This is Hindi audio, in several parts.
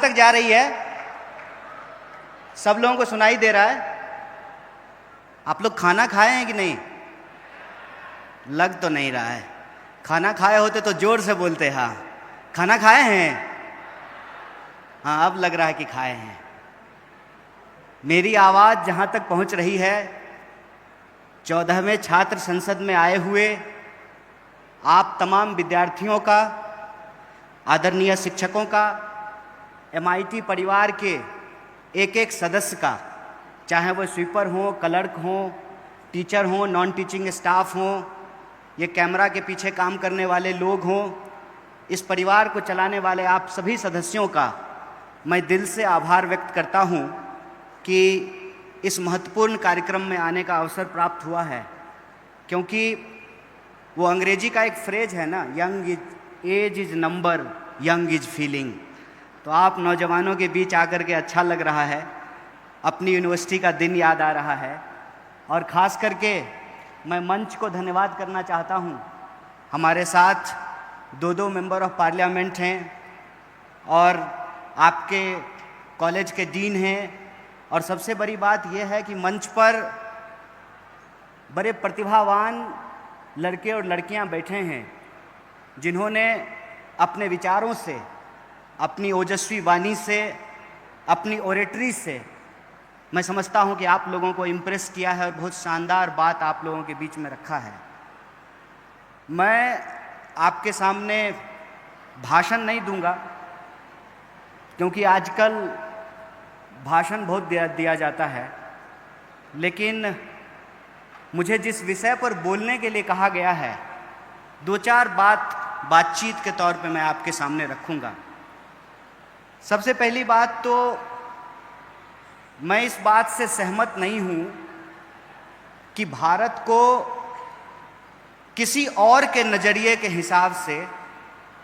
तक जा रही है? सब लोगों को सुनाई दे रहा है? आप लोग खाना खाए हैं कि नहीं? लग तो नहीं रहा है। खाना खाए होते तो जोर से बोलते। हाँ, खाना खाए हैं? हाँ, अब लग रहा है कि खाए हैं। मेरी आवाज़ जहाँ तक पहुँच रही है, 14वें छात्र संसद में आए हुए आप तमाम विद्यार्थियों का, आदरणीय शिक्षकों का, MIT परिवार के एक एक सदस्य का, चाहे वो स्वीपर हो, क्लर्क हो, टीचर हो, नॉन टीचिंग स्टाफ हो, ये कैमरा के पीछे काम करने वाले लोग हों, इस परिवार को चलाने वाले आप सभी सदस्यों का मैं दिल से आभार व्यक्त करता हूँ कि इस महत्वपूर्ण कार्यक्रम में आने का अवसर प्राप्त हुआ है। क्योंकि वो अंग्रेजी का एक फ्रेज है ना, age is number, young is feeling. तो आप नौजवानों के बीच आकर के अच्छा लग रहा है, अपनी यूनिवर्सिटी का दिन याद आ रहा है। और ख़ास करके मैं मंच को धन्यवाद करना चाहता हूँ। हमारे साथ दो मेंबर ऑफ पार्लियामेंट हैं और आपके कॉलेज के डीन हैं, और सबसे बड़ी बात यह है कि मंच पर बड़े प्रतिभावान लड़के और लड़कियां बैठे हैं जिन्होंने अपने विचारों से, अपनी ओजस्वी वाणी से, अपनी ओरेटरी से मैं समझता हूं कि आप लोगों को इम्प्रेस किया है और बहुत शानदार बात आप लोगों के बीच में रखा है। मैं आपके सामने भाषण नहीं दूंगा, क्योंकि आजकल भाषण बहुत दिया जाता है, लेकिन मुझे जिस विषय पर बोलने के लिए कहा गया है, दो चार बातचीत के तौर पे मैं आपके सामने रखूंगा। सबसे पहली बात तो मैं इस बात से सहमत नहीं हूं कि भारत को किसी और के नज़रिए के हिसाब से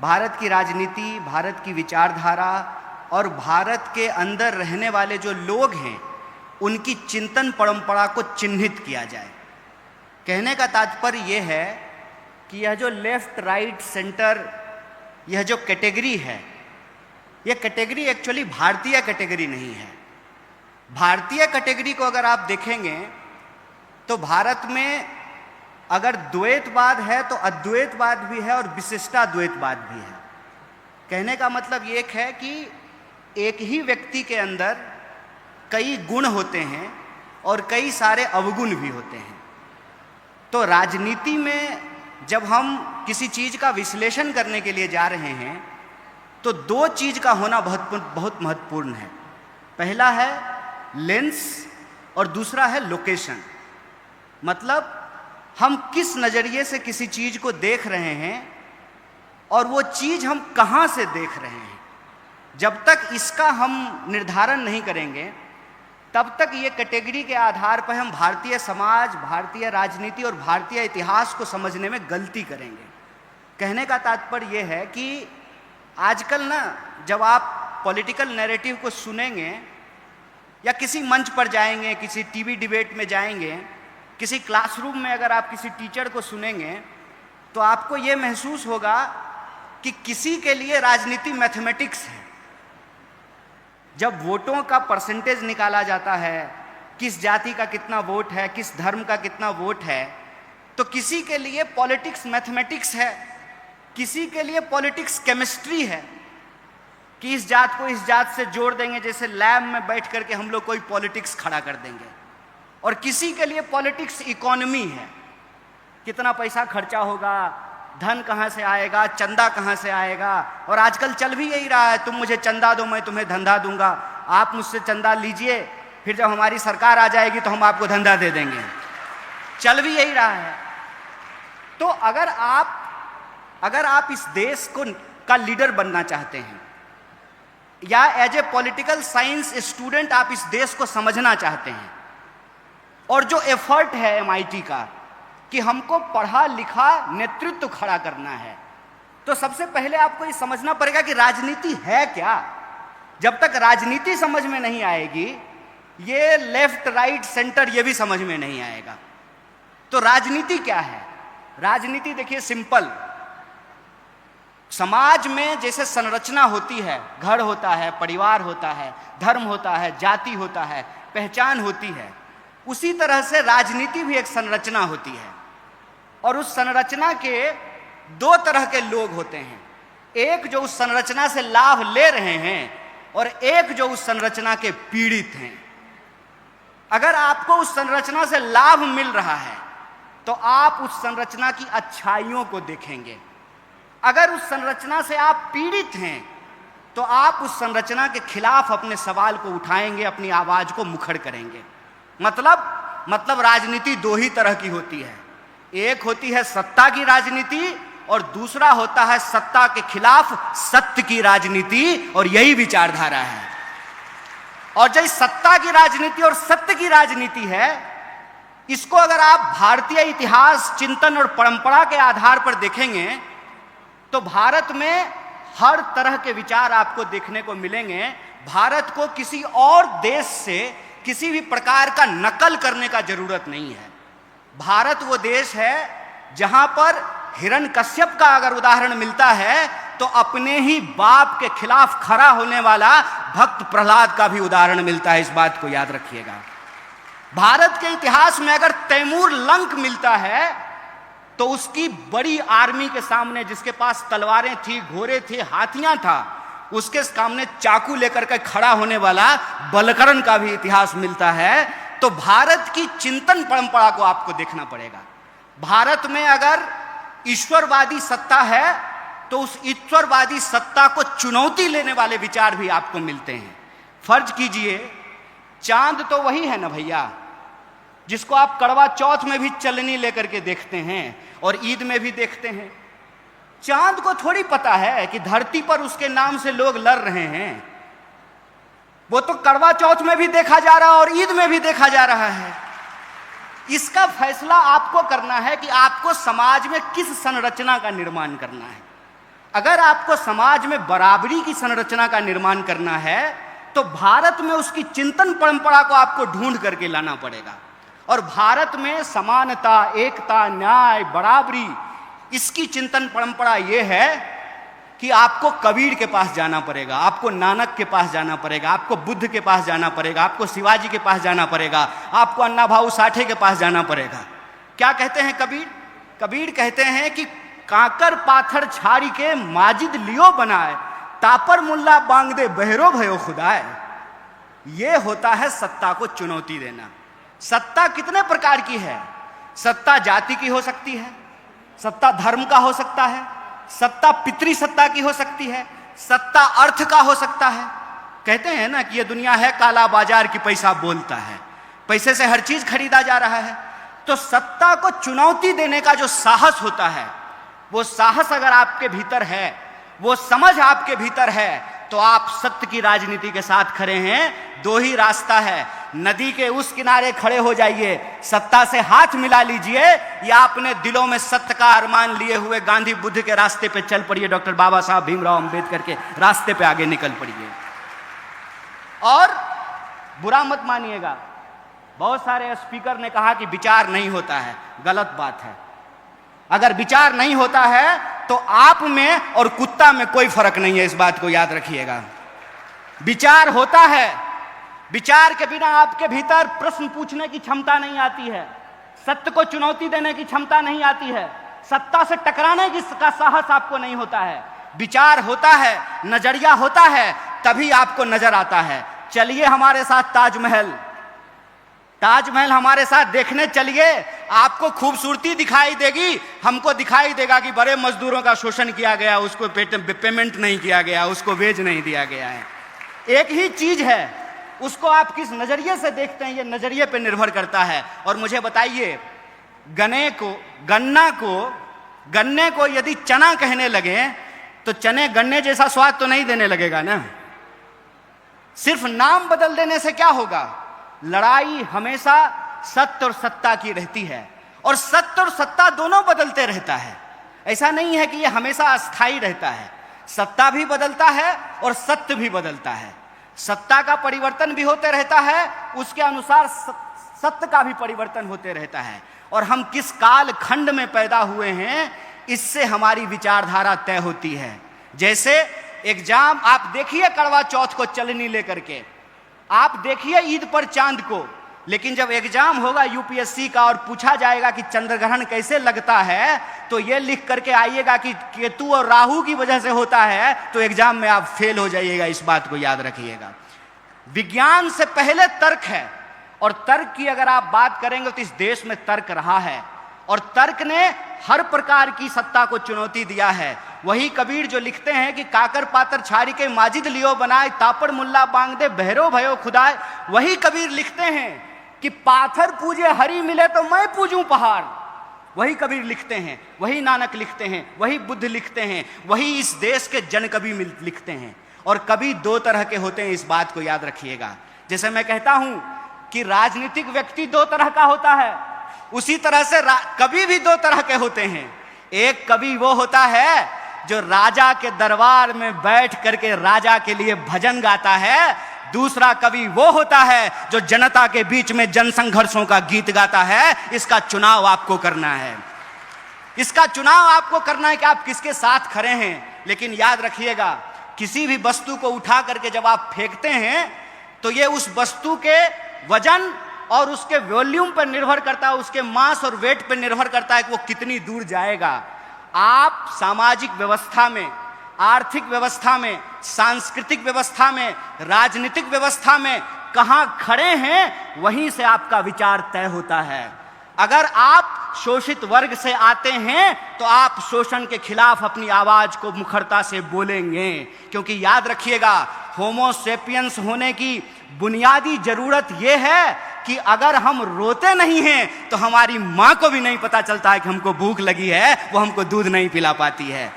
भारत की राजनीति, भारत की विचारधारा और भारत के अंदर रहने वाले जो लोग हैं उनकी चिंतन परंपरा को चिन्हित किया जाए। कहने का तात्पर्य यह है कि यह जो लेफ्ट, राइट, सेंटर, यह जो कैटेगरी है, यह कैटेगरी एक्चुअली भारतीय कैटेगरी नहीं है। भारतीय कैटेगरी को अगर आप देखेंगे तो भारत में अगर द्वैतवाद है तो अद्वैतवाद भी है और विशिष्टाद्वैतवाद भी है। कहने का मतलब ये है कि एक ही व्यक्ति के अंदर कई गुण होते हैं और कई सारे अवगुण भी होते हैं। तो राजनीति में जब हम किसी चीज़ का विश्लेषण करने के लिए जा रहे हैं तो दो चीज़ का होना बहुत महत्वपूर्ण है। पहला है लेंस और दूसरा है लोकेशन। मतलब हम किस नज़रिए से किसी चीज़ को देख रहे हैं और वो चीज़ हम कहाँ से देख रहे हैं। जब तक इसका हम निर्धारण नहीं करेंगे तब तक ये कैटेगरी के आधार पर हम भारतीय समाज, भारतीय राजनीति और भारतीय इतिहास को समझने में गलती करेंगे। कहने का तात्पर्य ये है कि आजकल ना, जब आप पॉलिटिकल नैरेटिव को सुनेंगे या किसी मंच पर जाएंगे, किसी टीवी डिबेट में जाएंगे, किसी क्लासरूम में अगर आप किसी टीचर को सुनेंगे तो आपको ये महसूस होगा कि किसी के लिए राजनीति मैथमेटिक्स है। जब वोटों का परसेंटेज निकाला जाता है, किस जाति का कितना वोट है, किस धर्म का कितना वोट है, तो किसी के लिए पॉलिटिक्स मैथमेटिक्स है, किसी के लिए पॉलिटिक्स केमिस्ट्री है कि इस जात को इस जात से जोड़ देंगे, जैसे लैब में बैठ करके हम लोग कोई पॉलिटिक्स खड़ा कर देंगे। और किसी के लिए पॉलिटिक्स इकोनॉमी है, कितना पैसा खर्चा होगा, धन कहाँ से आएगा, चंदा कहाँ से आएगा। और आजकल चल भी यही रहा है, तुम मुझे चंदा दो मैं तुम्हें धंधा दूंगा, आप मुझसे चंदा लीजिए, फिर जब हमारी सरकार आ जाएगी तो हम आपको धंधा दे देंगे। चल भी यही रहा है। तो अगर आप इस देश का लीडर बनना चाहते हैं या as a political science student आप इस देश को समझना चाहते हैं, और जो एफर्ट है MIT का कि हमको पढ़ा लिखा नेतृत्व खड़ा करना है, तो सबसे पहले आपको ये समझना पड़ेगा कि राजनीति है क्या। जब तक राजनीति समझ में नहीं आएगी, ये लेफ्ट, राइट, सेंटर ये भी समझ में नहीं आएगा। तो राजनीति क्या है? राजनीति देखिए सिंपल, समाज में जैसे संरचना होती है, घर होता है, परिवार होता है, धर्म होता है, जाति होता है, पहचान होती है, उसी तरह से राजनीति भी एक संरचना होती है। और उस संरचना के दो तरह के लोग होते हैं, एक जो उस संरचना से लाभ ले रहे हैं और एक जो उस संरचना के पीड़ित हैं। अगर आपको उस संरचना से लाभ मिल रहा है तो आप उस संरचना की अच्छाइयों को देखेंगे। अगर उस संरचना से आप पीड़ित हैं तो आप उस संरचना के खिलाफ अपने सवाल को उठाएंगे, अपनी आवाज को मुखर करेंगे। मतलब राजनीति दो ही तरह की होती है, एक होती है सत्ता की राजनीति और दूसरा होता है सत्ता के खिलाफ सत्य की राजनीति, और यही विचारधारा है। और जो सत्ता की राजनीति और सत्य की राजनीति है, इसको अगर आप भारतीय इतिहास, चिंतन और परंपरा के आधार पर देखेंगे तो भारत में हर तरह के विचार आपको देखने को मिलेंगे। भारत को किसी और देश से किसी भी प्रकार का नकल करने का जरूरत नहीं है। भारत वो देश है जहां पर हिरण्यकश्यप का अगर उदाहरण मिलता है तो अपने ही बाप के खिलाफ खड़ा होने वाला भक्त प्रहलाद का भी उदाहरण मिलता है। इस बात को याद रखिएगा। भारत के इतिहास में अगर तैमूर लंक मिलता है तो उसकी बड़ी आर्मी के सामने, जिसके पास तलवारें थी, घोड़े थे, हाथियां था, उसके सामने चाकू लेकर के खड़ा होने वाला बलकरण का भी इतिहास मिलता है। तो भारत की चिंतन परंपरा को आपको देखना पड़ेगा। भारत में अगर ईश्वरवादी सत्ता है तो उस ईश्वरवादी सत्ता को चुनौती लेने वाले विचार भी आपको मिलते हैं। फर्ज कीजिए, चांद तो वही है ना भैया, जिसको आप करवा चौथ में भी चलनी लेकर के देखते हैं और ईद में भी देखते हैं। चांद को थोड़ी पता है कि धरती पर उसके नाम से लोग लड़ रहे हैं। वो तो करवा चौथ में भी देखा जा रहा है और ईद में भी देखा जा रहा है। इसका फैसला आपको करना है कि आपको समाज में किस संरचना का निर्माण करना है। अगर आपको समाज में बराबरी की संरचना का निर्माण करना है तो भारत में उसकी चिंतन परंपरा को आपको ढूंढ करके लाना पड़ेगा। और भारत में समानता, एकता, न्याय, बराबरी, इसकी चिंतन परंपरा यह है कि आपको कबीर के पास जाना पड़ेगा, आपको नानक के पास जाना पड़ेगा, आपको बुद्ध के पास जाना पड़ेगा, आपको शिवाजी के पास जाना पड़ेगा, आपको अन्ना भाऊ साठे के पास जाना पड़ेगा। क्या कहते हैं कबीर? कबीर कहते हैं कि काकर पाथर छाड़ी के माजिद लियो बनाए, तापर मुल्ला बांग दे बहरो भयो खुदाए। ये होता है सत्ता को चुनौती देना। सत्ता कितने प्रकार की है? सत्ता जाति की हो सकती है, सत्ता धर्म का हो सकता है, सत्ता पितृ सत्ता की हो सकती है, सत्ता अर्थ का हो सकता है। कहते हैं ना कि ये दुनिया है काला बाजार की, पैसा बोलता है, पैसे से हर चीज खरीदा जा रहा है। तो सत्ता को चुनौती देने का जो साहस होता है, वो साहस अगर आपके भीतर है, वो समझ आपके भीतर है, तो आप सत्य की राजनीति के साथ खड़े हैं। दो ही रास्ता है, नदी के उस किनारे खड़े हो जाइए, सत्ता से हाथ मिला लीजिए, या अपने दिलों में सत्य का अरमान लिए हुए गांधी बुद्ध के रास्ते पे चल पड़िए, डॉक्टर बाबा साहब भीमराव अंबेडकर के रास्ते पे आगे निकल पड़िए। और बुरा मत मानिएगा, बहुत सारे स्पीकर ने कहा कि विचार नहीं होता है। गलत बात है। अगर विचार नहीं होता है तो आप में और कुत्ता में कोई फर्क नहीं है। इस बात को याद रखिएगा। विचार होता है, विचार के बिना आपके भीतर प्रश्न पूछने की क्षमता नहीं आती है, सत्य को चुनौती देने की क्षमता नहीं आती है, सत्ता से टकराने का साहस आपको नहीं होता है। विचार होता है, नजरिया होता है, तभी आपको नजर आता है। चलिए हमारे साथ ताजमहल, ताजमहल हमारे साथ देखने चलिए, आपको खूबसूरती दिखाई देगी। हमको दिखाई देगा कि बड़े मजदूरों का शोषण किया गया, उसको पेमेंट नहीं किया गया, उसको वेज नहीं दिया गया है। एक ही चीज है, उसको आप किस नजरिए से देखते हैं, ये नजरिए पे निर्भर करता है। और मुझे बताइए, गन्ने को यदि चना कहने लगे तो चने गन्ने जैसा स्वाद तो नहीं देने लगेगा ना। सिर्फ नाम बदल देने से क्या होगा? लड़ाई हमेशा सत्य और सत्ता की रहती है, और सत्य और सत्ता दोनों बदलते रहता है। ऐसा नहीं है कि ये हमेशा अस्थायी रहता है। सत्ता भी बदलता है और सत्य भी बदलता है। सत्ता का परिवर्तन भी होते रहता है, उसके अनुसार सत्य का भी परिवर्तन होते रहता है। और हम किस काल खंड में पैदा हुए हैं, इससे हमारी विचारधारा तय होती है। जैसे एग्जाम आप देखिए करवा चौथ को चलनी लेकर के, आप देखिए ईद पर चांद को, लेकिन जब एग्जाम होगा यूपीएससी का और पूछा जाएगा कि चंद्रग्रहण कैसे लगता है, तो ये लिख करके आइएगा कि केतु और राहु की वजह से होता है, तो एग्जाम में आप फेल हो जाइएगा। इस बात को याद रखिएगा। विज्ञान से पहले तर्क है, और तर्क की अगर आप बात करेंगे तो इस देश में तर्क रहा है, और तर्क ने हर प्रकार की सत्ता को चुनौती दिया है। वही कबीर जो लिखते हैं कि काकर पातर छारी के माजिद लियो बनाए, तापड़ मुल्ला बांग दे बहरो भयो खुदाए। वही कबीर लिखते हैं कि पाथर पूजे हरि मिले तो मैं पूजूं पहाड़। वही कबीर लिखते हैं, वही नानक लिखते हैं, वही बुद्ध लिखते हैं, वही इस देश के जन कवि लिखते हैं। और कवि दो तरह के होते हैं, इस बात को याद रखिएगा। जैसे मैं कहता हूं कि राजनीतिक व्यक्ति दो तरह का होता है, उसी तरह से कवि भी दो तरह के होते हैं। एक कवि वो होता है जो राजा के दरबार में बैठ करके राजा के लिए भजन गाता है। दूसरा कवि वो होता है जो जनता के बीच में जनसंघर्षों का गीत गाता है। इसका चुनाव आपको करना है, इसका चुनाव आपको करना है कि आप किसके साथ खड़े हैं। लेकिन याद रखिएगा, किसी भी वस्तु को उठा करके जब आप फेंकते हैं तो ये उस वस्तु के वजन और उसके वॉल्यूम पर निर्भर करता है, उसके मास और वेट पर निर्भर करता है कि वो कितनी दूर जाएगा। आप सामाजिक व्यवस्था में, आर्थिक व्यवस्था में, सांस्कृतिक व्यवस्था में, राजनीतिक व्यवस्था में कहां खड़े हैं, वहीं से आपका विचार तय होता है। अगर आप शोषित वर्ग से आते हैं तो आप शोषण के खिलाफ अपनी आवाज को मुखरता से बोलेंगे, क्योंकि याद रखिएगा, होमो सेपियंस होने की बुनियादी जरूरत यह है कि अगर हम रोते नहीं हैं तो हमारी मां को भी नहीं पता चलता है कि हमको भूख लगी है, वो हमको दूध नहीं पिला पाती है।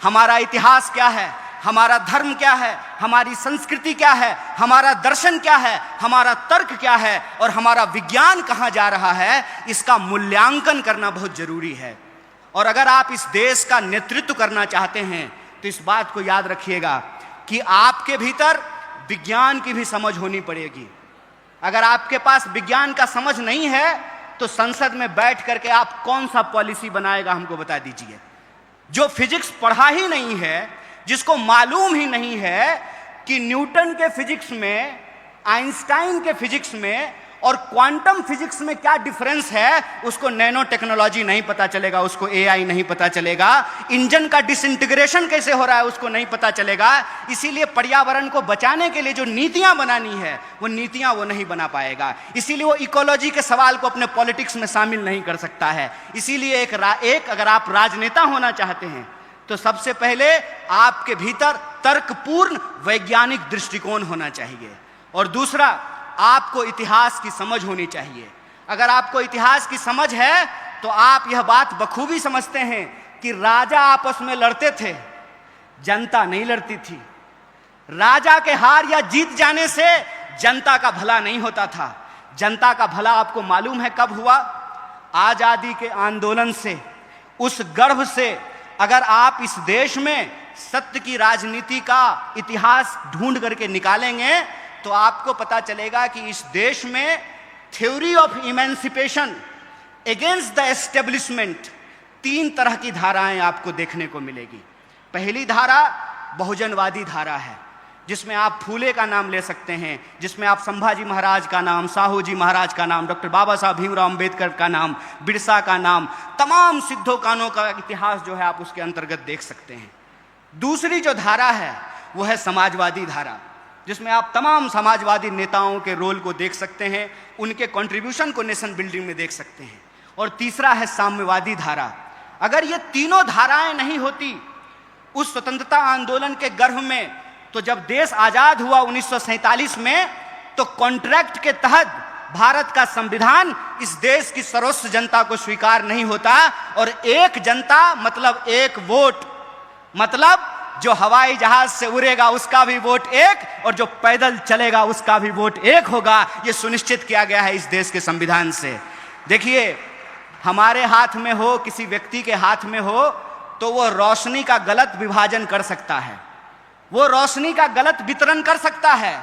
हमारा इतिहास क्या है, हमारा धर्म क्या है, हमारी संस्कृति क्या है, हमारा दर्शन क्या है, हमारा तर्क क्या है और हमारा विज्ञान कहां जा रहा है, इसका मूल्यांकन करना बहुत जरूरी है। और अगर आप इस देश का नेतृत्व करना चाहते हैं तो इस बात को याद रखिएगा कि आपके भीतर विज्ञान की भी समझ होनी पड़ेगी। अगर आपके पास विज्ञान का समझ नहीं है तो संसद में बैठ करके आप कौन सा पॉलिसी बनाएगा, हमको बता दीजिए। जो फिजिक्स पढ़ा ही नहीं है, जिसको मालूम ही नहीं है कि न्यूटन के फिजिक्स में, आइंस्टाइन के फिजिक्स में और क्वांटम फिजिक्स में क्या डिफरेंस है, उसको नैनो टेक्नोलॉजी नहीं पता चलेगा, उसको एआई नहीं पता चलेगा, इंजन का डिसइंटीग्रेशन कैसे हो रहा है उसको नहीं पता चलेगा। इसीलिए पर्यावरण को बचाने के लिए जो नीतियां बनानी है वो नीतियां वो नहीं बना पाएगा। इसीलिए वो इकोलॉजी के सवाल को अपने पॉलिटिक्स में शामिल नहीं कर सकता है। इसीलिए एक अगर आप राजनेता होना चाहते हैं तो सबसे पहले आपके भीतर तर्कपूर्ण वैज्ञानिक दृष्टिकोण होना चाहिए, और दूसरा आपको इतिहास की समझ होनी चाहिए। अगर आपको इतिहास की समझ है तो आप यह बात बखूबी समझते हैं कि राजा आपस में लड़ते थे, जनता नहीं लड़ती थी। राजा के हार या जीत जाने से जनता का भला नहीं होता था। जनता का भला आपको मालूम है कब हुआ? आजादी के आंदोलन से, उस गर्भ से। अगर आप इस देश में सत्य की राजनीति का इतिहास ढूंढ करके निकालेंगे तो आपको पता चलेगा कि इस देश में theory of emancipation against the establishment, 3 तरह की धाराएं आपको देखने को मिलेगी। पहली धारा बहुजनवादी धारा है, जिसमें आप फूले का नाम ले सकते हैं, जिसमें आप संभाजी महाराज का नाम, साहू जी महाराज का नाम, डॉक्टर बाबा साहब भीमराव अंबेडकर का नाम, बिरसा का नाम, तमाम सिद्धो कानों का इतिहास जो है आप उसके अंतर्गत देख सकते हैं। दूसरी जो धारा है वो है समाजवादी धारा, जिसमें आप तमाम समाजवादी नेताओं के रोल को देख सकते हैं, उनके कंट्रीब्यूशन को नेशन बिल्डिंग में देख सकते हैं। और तीसरा है साम्यवादी धारा। अगर ये तीनों धाराएं नहीं होती उस स्वतंत्रता आंदोलन के गर्भ में, तो जब देश आजाद हुआ 1947 में, तो कॉन्ट्रैक्ट के तहत भारत का संविधान इस देश की सर्वस्व जनता को स्वीकार नहीं होता। और एक जनता मतलब एक वोट, मतलब जो हवाई जहाज से उड़ेगा उसका भी वोट एक, और जो पैदल चलेगा उसका भी वोट एक होगा। यह सुनिश्चित किया गया है इस देश के संविधान से। देखिए, हमारे हाथ में हो, किसी व्यक्ति के हाथ में हो, तो वो रोशनी का गलत विभाजन कर सकता है, वो रोशनी का गलत वितरण कर सकता है।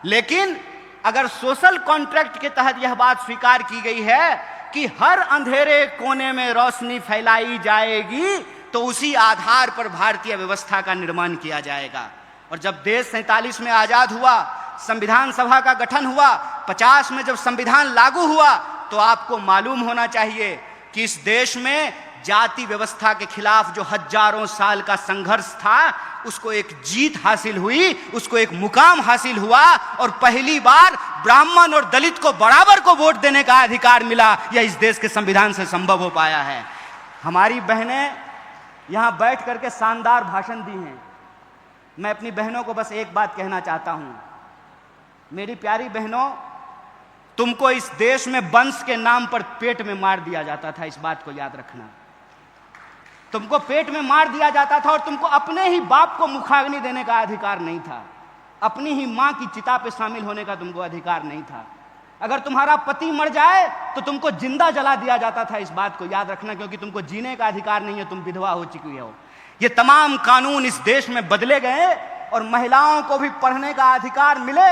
लेकिन अगर सोशल कॉन्ट्रैक्ट के तहत यह बात स्वीकार की गई है कि हर अंधेरे कोने में रोशनी फैलाई जाएगी, तो उसी आधार पर भारतीय व्यवस्था का निर्माण किया जाएगा। और जब देश 47 में आजाद हुआ, संविधान सभा का गठन हुआ, 50 में जब संविधान लागू हुआ, तो आपको मालूम होना चाहिए कि इस देश में जाति व्यवस्था के खिलाफ जो हजारों साल का संघर्ष था, उसको एक जीत हासिल हुई, उसको एक मुकाम हासिल हुआ, और पहली बार ब्राह्मण और दलित को बराबर को वोट देने का अधिकार मिला। यह इस देश के संविधान से संभव हो पाया है। हमारी बहनें यहां बैठ करके शानदार भाषण दी हैं। मैं अपनी बहनों को बस एक बात कहना चाहता हूं, मेरी प्यारी बहनों, तुमको इस देश में वंश के नाम पर पेट में मार दिया जाता था, इस बात को याद रखना। तुमको पेट में मार दिया जाता था और तुमको अपने ही बाप को मुखाग्नि देने का अधिकार नहीं था, अपनी ही मां की चिता पे शामिल होने का तुमको अधिकार नहीं था। अगर तुम्हारा पति मर जाए तो तुमको जिंदा जला दिया जाता था, इस बात को याद रखना, क्योंकि तुमको जीने का अधिकार नहीं है, तुम विधवा हो चुकी हो। ये तमाम कानून इस देश में बदले गए और महिलाओं को भी पढ़ने का अधिकार मिले।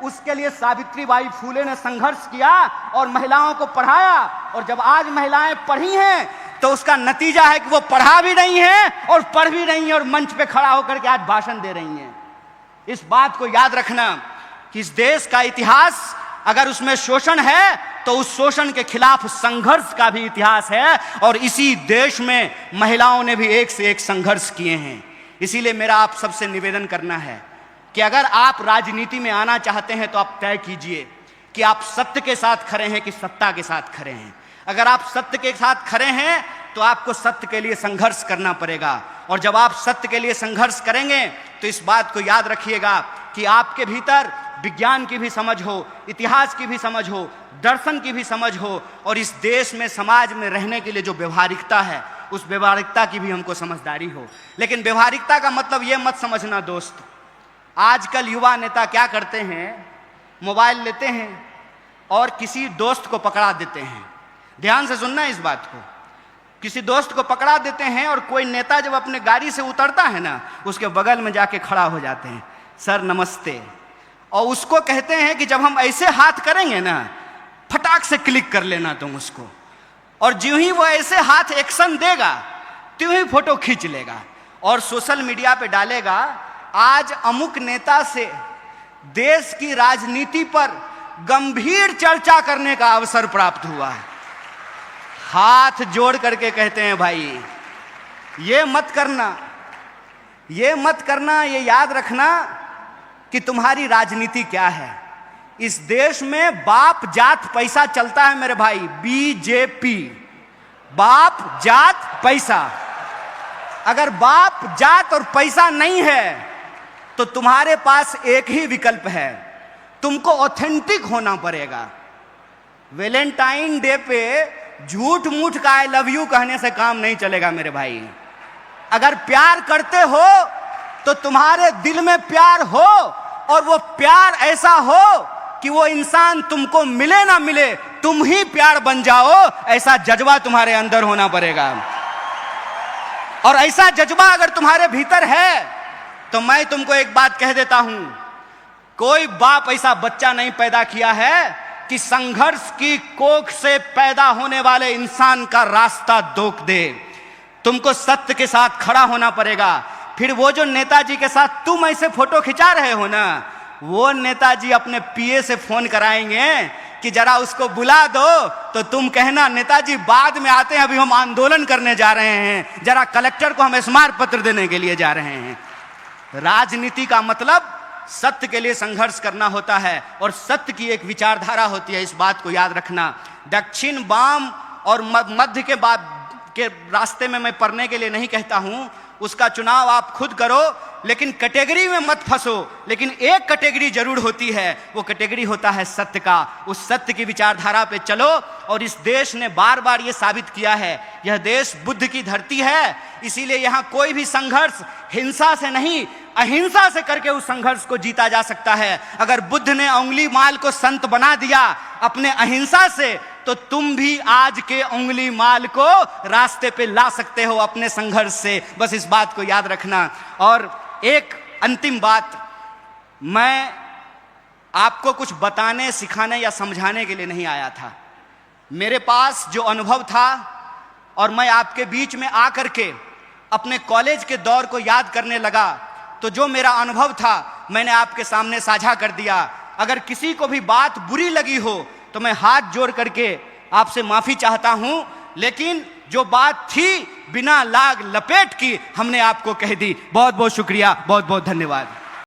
उसके लिए सावित्रीबाई फूले ने संघर्ष किया और महिलाओं को पढ़ाया, और जब आज महिलाएं पढ़ी हैं तो उसका नतीजा है कि वो पढ़ा भी नहीं है और पढ़ भी नहीं है और मंच पे खड़ा होकर के आज भाषण दे रही हैं। इस बात को याद रखना कि इस देश का इतिहास, अगर उसमें शोषण है तो उस शोषण के खिलाफ संघर्ष का भी इतिहास है, और इसी देश में महिलाओं ने भी एक से एक संघर्ष किए हैं। इसीलिए मेरा आप सबसे निवेदन करना है कि अगर आप राजनीति में आना चाहते हैं तो आप तय कीजिए कि आप सत्य के साथ खड़े हैं कि सत्ता के साथ खड़े हैं। अगर आप सत्य के साथ खड़े हैं तो आपको सत्य के लिए संघर्ष करना पड़ेगा, और जब आप सत्य के लिए संघर्ष करेंगे तो इस बात को याद रखिएगा कि आपके भीतर विज्ञान की भी समझ हो, इतिहास की भी समझ हो, दर्शन की भी समझ हो, और इस देश में समाज में रहने के लिए जो व्यवहारिकता है, उस व्यवहारिकता की भी हमको समझदारी हो। लेकिन व्यवहारिकता का मतलब ये मत समझना दोस्त, आजकल युवा नेता क्या करते हैं, मोबाइल लेते हैं और किसी दोस्त को पकड़ा देते हैं। ध्यान से सुनना इस बात को, किसी दोस्त को पकड़ा देते हैं और कोई नेता जब अपने गाड़ी से उतरता है ना, उसके बगल में जाके खड़ा हो जाते हैं, सर नमस्ते, और उसको कहते हैं कि जब हम ऐसे हाथ करेंगे ना, फटाक से क्लिक कर लेना तुम उसको, और ज्यों ही वो ऐसे हाथ एक्शन देगा त्यों ही फोटो खींच लेगा और सोशल मीडिया पे डालेगा। आज अमुक नेता से देश की राजनीति पर गंभीर चर्चा करने का अवसर प्राप्त हुआ है। हाथ जोड़ करके कहते हैं भाई ये मत करना, ये मत करना, ये याद रखना कि तुम्हारी राजनीति क्या है। इस देश में बाप जात पैसा चलता है मेरे भाई, बीजेपी, बाप जात पैसा। अगर बाप जात और पैसा नहीं है तो तुम्हारे पास एक ही विकल्प है, तुमको ऑथेंटिक होना पड़ेगा। वैलेंटाइन डे पे झूठ मूठ का आई लव यू कहने से काम नहीं चलेगा मेरे भाई। अगर प्यार करते हो तो तुम्हारे दिल में प्यार हो, और वो प्यार ऐसा हो कि वो इंसान तुमको मिले ना मिले तुम ही प्यार बन जाओ, ऐसा जज्बा तुम्हारे अंदर होना पड़ेगा। और ऐसा जज्बा अगर तुम्हारे भीतर है तो मैं तुमको एक बात कह देता हूं, कोई बाप ऐसा बच्चा नहीं पैदा किया है कि संघर्ष की कोख से पैदा होने वाले इंसान का रास्ता रोक दे। तुमको सत्य के साथ खड़ा होना पड़ेगा। फिर वो जो नेताजी के साथ तुम ऐसे फोटो खिंचा रहे हो ना, वो नेताजी अपने पीए से फोन कराएंगे कि जरा उसको बुला दो, तो तुम कहना नेताजी बाद में आते हैं, अभी हम आंदोलन करने जा रहे हैं, जरा कलेक्टर को हम स्मारक पत्र देने के लिए जा रहे हैं। राजनीति का मतलब सत्य के लिए संघर्ष करना होता है, और सत्य की एक विचारधारा होती है, इस बात को याद रखना। दक्षिण, वाम और मध्य के रास्ते में मैं पढ़ने के लिए नहीं कहता हूं, उसका चुनाव आप खुद करो, लेकिन कैटेगरी में मत फंसो। लेकिन एक कैटेगरी जरूर होती है, वो कैटेगरी होता है सत्य का। उस सत्य की विचारधारा पे चलो, और इस देश ने बार बार ये साबित किया है, यह देश बुद्ध की धरती है, इसीलिए यहाँ कोई भी संघर्ष हिंसा से नहीं अहिंसा से करके उस संघर्ष को जीता जा सकता है। अगर बुद्ध ने उंगली माल को संत बना दिया अपने अहिंसा से, तो तुम भी आज के उंगली माल को रास्ते पे ला सकते हो अपने संघर्ष से। बस इस बात को याद रखना। और एक अंतिम बात, मैं आपको कुछ बताने, सिखाने या समझाने के लिए नहीं आया था। मेरे पास जो अनुभव था और मैं आपके बीच में आकर के अपने कॉलेज के दौर को याद करने लगा तो जो मेरा अनुभव था मैंने आपके सामने साझा कर दिया। अगर किसी को भी बात बुरी लगी हो तो मैं हाथ जोड़ करके आपसे माफी चाहता हूं, लेकिन जो बात थी बिना लाग लपेट की हमने आपको कह दी। बहुत बहुत शुक्रिया, बहुत बहुत धन्यवाद।